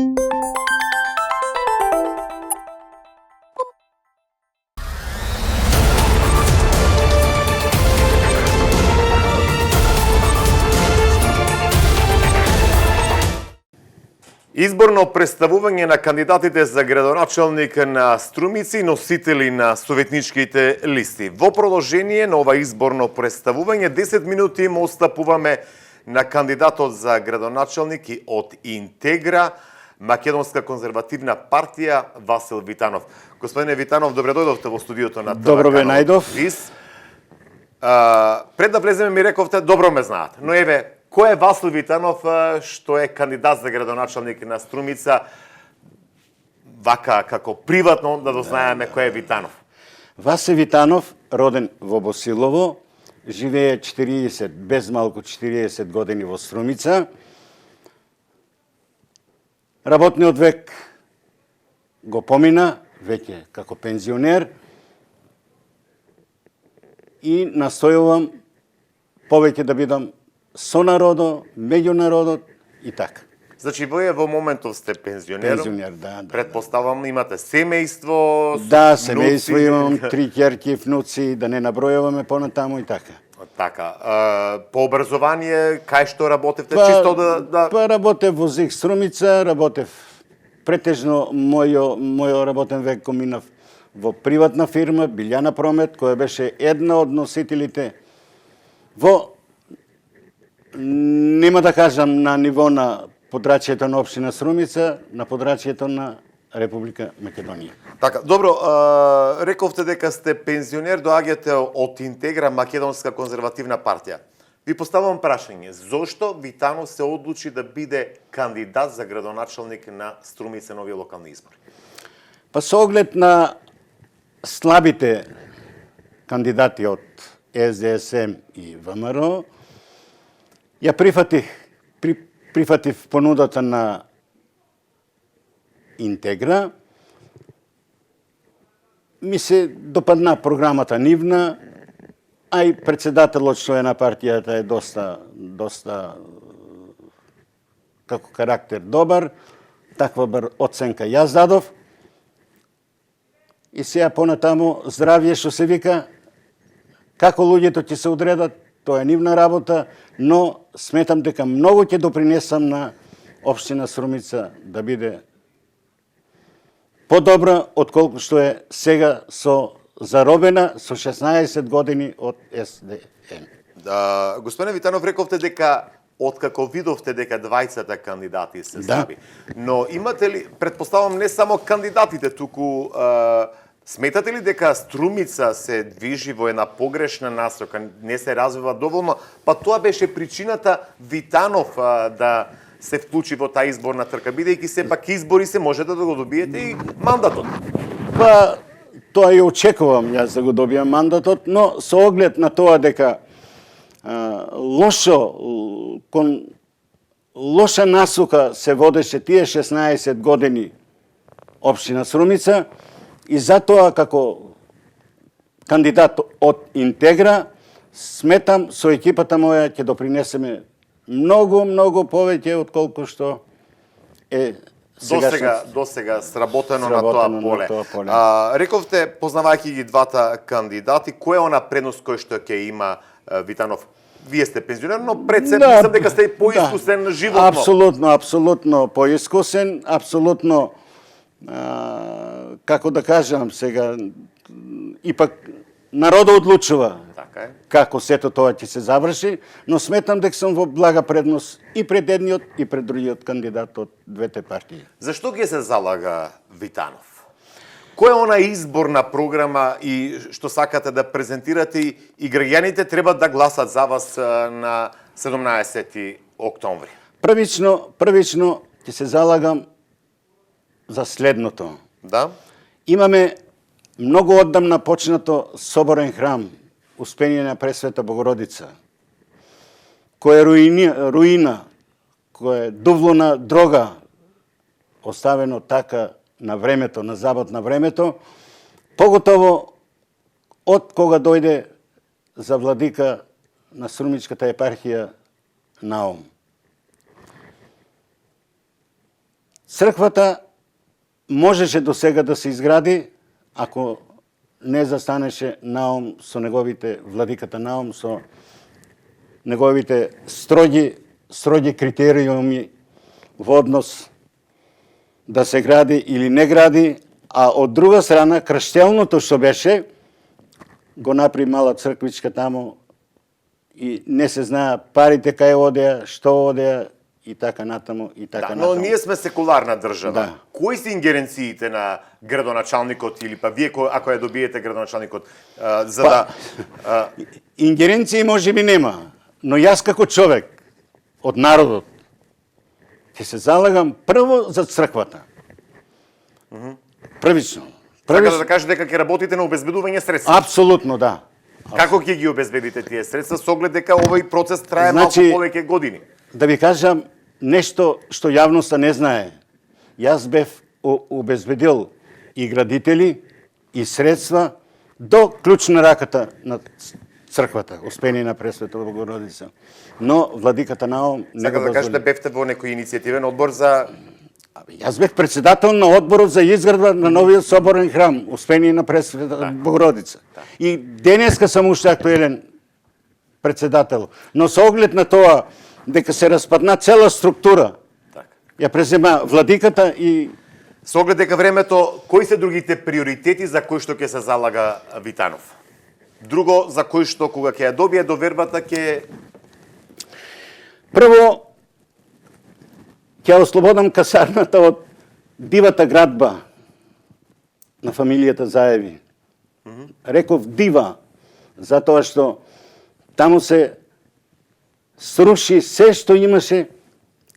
Изборно представување на кандидатите за градоначалник на Струмици, носители на советничките листи. Во продолжение на ова изборно представување, 10 минути му остапуваме на кандидатот за градоначалник и од Интегра, Македонска конзервативна партија, Васил Витанов. Господине Витанов, добре дојдовте во студиото на ТВ. Добро ве најдов. Пред да влеземе ми рековте, добро ме знаат, но еве, кој е Васил Витанов, што е кандидат за градоначалник на Струмица, вака како приватно да дознаеме кој е Витанов? Васил Витанов, роден во Босилово, живее 40, без малку 40 години во Струмица. Работниот век го помина, веќе како пензионер, и настојувам повеќе да бидам со народот, меѓу народот и така. Значи, вие во моментов сте пензионер. Пензионер, да. Предпоставам, имате семејство, Да, семејство имам, 3 ќерки, внуци, да не набројуваме понатаму и така. Така. По образование, кај што работевте? Чисто да... Па работев во ЗИК Струмица, работев претежно мојот работен век го минав во приватна фирма, Билјана Промет, која беше една од носителите во, нема да кажам на ниво на подрачјето на општина Струмица, на подрачјето на Република Македонија. Така, добро, рековте дека сте пензионер, доаѓате од Интегра, Македонска конзервативна партија. Ви поставам прашање, зошто Витанов се одлучи да биде кандидат за градоначалник на Струмица на овие локални избори? Па со оглед на слабите кандидати од СДСМ и ВМРО, ја прифатив понудата на Интегра. Ми се допадна програмата нивна, а и председателот што е на партијата е доста како карактер добар, таква оценка јас дадов. И сега понатаму здравје што се вика, како луѓето ќе се одредат, тоа е нивна работа, но сметам дека многу ќе допринесам на општина Струмица да биде подобра отколку што е сега заробена со 16 години од СДН. Господине Витанов, рековте дека откако видовте дека двајцата кандидати се слаби. Но имате ли, предпоставам, не само кандидатите, туку сметате ли дека Струмица се движи во една погрешна насока, не се развива доволно, па тоа беше причината Витанов да се вклучи во таа изборна трка, бидејќи сепак избори се можете да го добиете и мандатот? Па, тоа и очекувам јас да го добијам мандатот, но со оглед на тоа дека лоша насока се водеше тие 16 години општина Струмица, и затоа како кандидат од Интегра сметам со екипата моја ќе допринесеме многу повеќе отколку што е Досега сработено на тоа поле. Рековте, познавајќи ги двата кандидати, кој е она предност кој што ќе има Витанов? Вие сте пензионер, но пред се мислам дека сте поискусен животно. Апсолутно поискусен, апсолутно, како да кажам сега, ипак народот одлучува како сето тоа ќе се заврши, но сметам дека сум во блага предност и пред едниот и пред другиот кандидат од двете партии. Зашто ги се залага Витанов? Која е она изборна програма и што сакате да презентирате и граѓаните треба да гласат за вас на 17 октомври? Првично ќе се залагам за следното. Да? Имаме многу оддамна почнато соборен храм, Успение на Пресвета Богородица, кој е руина, кој е дувлона дрога, оставено така на времето, на забот на времето, поготово од кога дојде за владика на Струмичката епархија Наум. Црквата можеше до сега да се изгради, ако не застанеше Наум со неговите, владиката Наум, со неговите строги критериуми во однос да се гради или не гради, а од друга страна, крштелното што беше, го направи мала црквичка таму и не се знае парите кај одеа, што одеа и така натаму, и така натаму. Но ние сме секуларна држава. Да. Кои се ингеренциите на градоначалникот или па вие ако ја добиете градоначалникот за да Ингеренции може би нема, но јас како човек од народот ќе се залагам прво за црквата. Првично. Така да кажете дека ќе работите на обезбедување средства. Апсолутно, да. Како ќе ги обезбедите тие средства со оглед дека овој процес трае Значи, малку повеќе години? Да ви кажам нешто што јавноста не знае. Јас бев обезбедил и градители, и средства до клjuč на раката на црквата, Успение на Пресвета Богородица. Но владиката Наум не Сака го да кажете дозволи. бевте во некој иницијативен одбор за Јас бев председател на одборот за изградба на новиот соборен храм, Успение на Пресвета Богородица. И денеска сум уште актуелен председател. Но со оглед на тоа дека се распадна цела структура, така. ја презема владиката и Со оглед дека времето, кои се другите приоритети за кои што ќе се залага Витанов? Друго за кои што кога ќе ја добие довербата ќе прво ќе ослободам касарната од дивата градба на фамилијата Заеви. Реков дива, затоа што таму се сруши се што имаше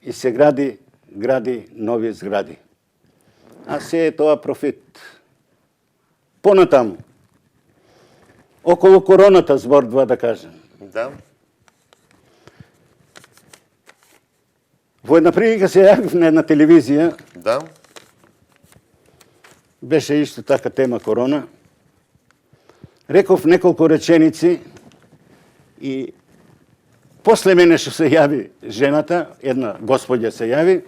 и се гради нови згради. А се е тоа профит. Понатаму, околу короната збордва да кажем. да. Во една прилика се јавив на една телевизија, Да. беше исто така тема корона. Реков неколку реченици и после мене што се јави жената, една господја се јави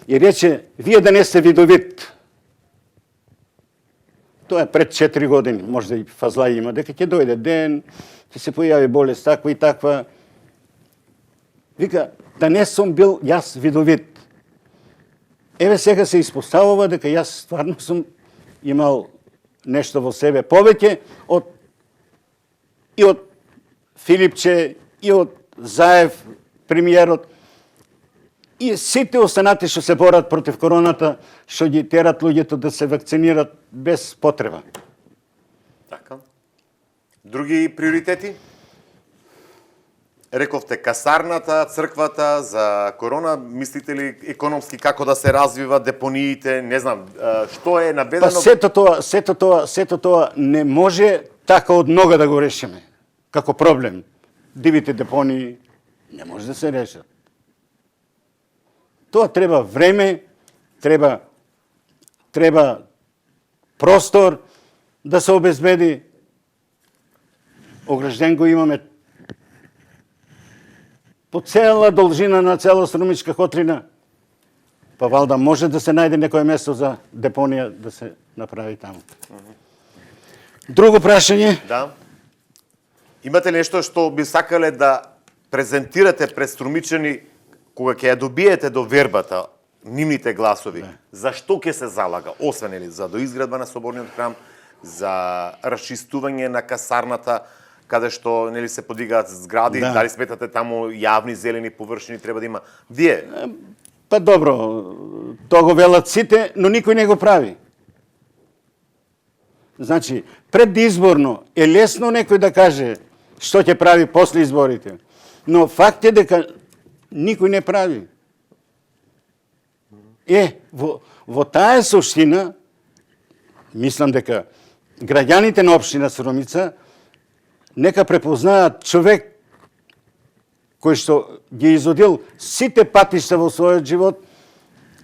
и рече, вие да не сте видовит. Тоа е пред 4 години, може да и фазла има, дека ќе дојде ден, ќе се појави болест таква и таква. Вика, да не сум бил јас видовит. Еве сега се испоставува дека јас стварно сум имал нешто во себе повеќе и од Филипче, и од Заев, премиерот, и сите останати што се борат против короната, што ги терат луѓето да се вакцинират без потреба. Така. Други приоритети? Рековте касарната, црквата, за корона, мислите ли економски како да се развива депониите, не знам, што е наведено? Па сето тоа не може така од нога да го решиме, како проблем. Дивите депонии не може да се решат. Тоа треба време, треба простор да се обезбеди. Огражден го имаме по цела должина на цела Струмичка котлина. Па валда може да се најде некое место за депонија да се направи таму. Друго прашање? Да. Имате ли нешто што би сакале да презентирате пред струмичани кога ќе ја добиете до вербата, нивните гласови? Зашто ќе се залага? Освен или за доизградба на соборниот храм, за расчистување на касарната, каде што нели се подигаат згради, Да. дали сметате таму јавни зелени површини треба да има? Вие Па добро, тоа го велат сите, но никој не го прави. Значи, предизборно е лесно некој да каже што ќе прави после изборите, но факт е дека никој не прави. Во таа суштина, мислам дека граѓаните на општина Струмица нека препознаат човек кој што ги изодил сите патишта во својот живот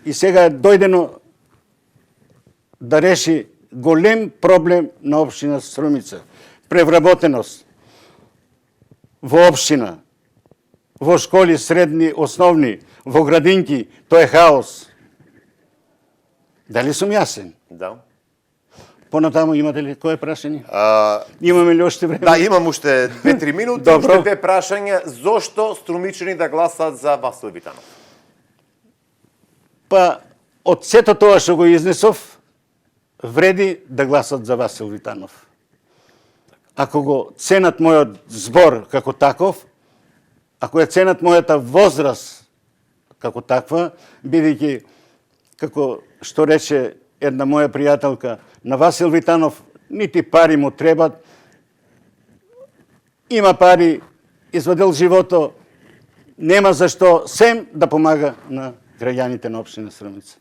и сега е дојдено да реши голем проблем на општина Струмица. Превработеност во општина, во школи средни, основни, во градинки, тоа е хаос. Дали сум јасен? Да. Понатаму имате ли кое прашање? Имаме ли уште време? Да, имам уште 2-3 минути, Добро. уште 2 прашања. Зошто струмичани да гласат за Васил Витанов? Па, од сето тоа што го изнесов, вреди да гласат за Васил Витанов. Ако го ценат мојот збор како таков, ако ја ценат мојата возраст како таква, бидејќи, како што рече една моја пријателка, на Васил Витанов нити пари му требат, има пари, извадил живото, нема зашто сем да помага на граѓаните на општина Струмица.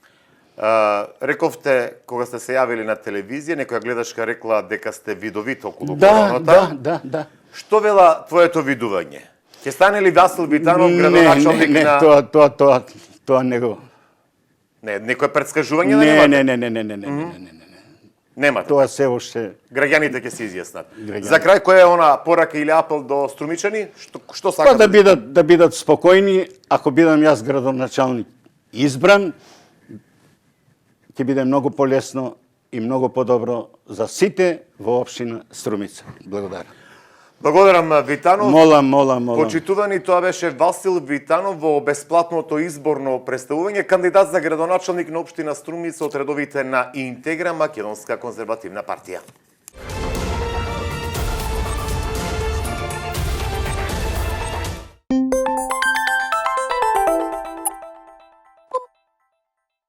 Рековте, кога сте се јавили на телевизија, некоја гледачка рекла дека сте видовит околу Да, короната. да. Што вела твоето видување? Ќе стане ли Васил Витанов градоначалник не, на... тоа не го. Не, некое предскажување да немате? Не. Немате. Тоа се уште Граѓаните ќе се изјаснат. Граѓаните. За крај, која е она порака или апел до струмичани? Што Па сакате? да бидат спокојни, ако бидам јас градоначалник избран, ќе биде многу полесно и многу подобро за сите во општина Струмица. Благодарам. Благодарам, Витанов. Молам. Почитувани, тоа беше Васил Витанов во бесплатното изборно представување, кандидат за градоначалник на општина Струмица од редовите на Интегра, Македонска конзервативна партија.